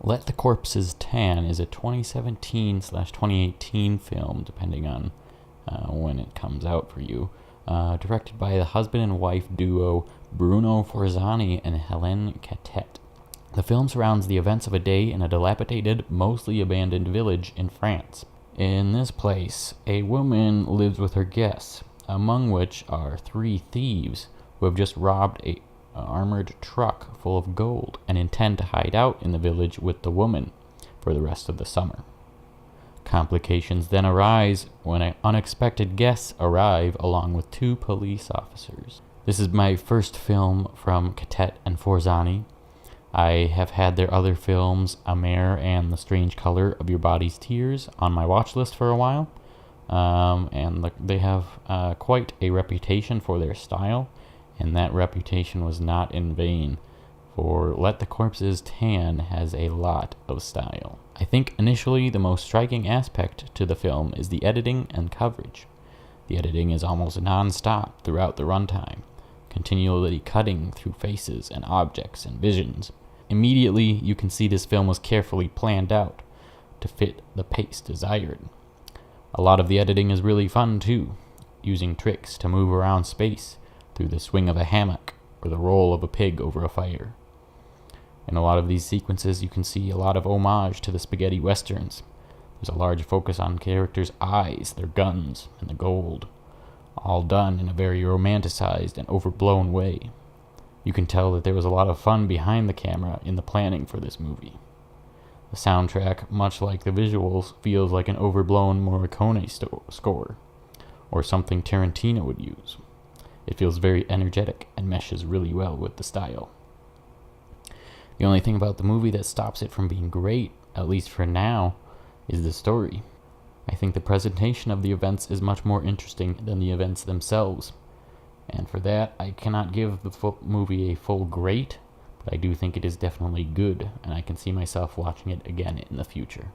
Let the Corpses Tan is a 2017/2018 film, depending on when it comes out for you. Directed by the husband and wife duo Bruno Forzani and Hélène Catet. The film surrounds the events of a day in a dilapidated, mostly abandoned village in France. In this place, a woman lives with her guests, among which are 3 thieves who have just robbed an armored truck full of gold and intend to hide out in the village with the woman for the rest of the summer. Complications then arise when unexpected guests arrive along with 2 police officers. This is my first film from Catet and Forzani. I have had their other films, Amer and The Strange Color of Your Body's Tears, on my watch list for a while, and they have quite a reputation for their style, and that reputation was not in vain, for Let the Corpses Tan has a lot of style. I think initially the most striking aspect to the film is the editing and coverage. The editing is almost non-stop throughout the runtime, continually cutting through faces and objects and visions. Immediately, you can see this film was carefully planned out to fit the pace desired. A lot of the editing is really fun too, using tricks to move around space through the swing of a hammock or the roll of a pig over a fire. In a lot of these sequences, you can see a lot of homage to the spaghetti westerns. There's a large focus on characters' eyes, their guns, and the gold, all done in a very romanticized and overblown way. You can tell that there was a lot of fun behind the camera in the planning for this movie. The soundtrack, much like the visuals, feels like an overblown Morricone score, or something Tarantino would use. It feels very energetic and meshes really well with the style. The only thing about the movie that stops it from being great, at least for now, is the story. I think the presentation of the events is much more interesting than the events themselves. And for that, I cannot give the movie a full great, but I do think it is definitely good, and I can see myself watching it again in the future.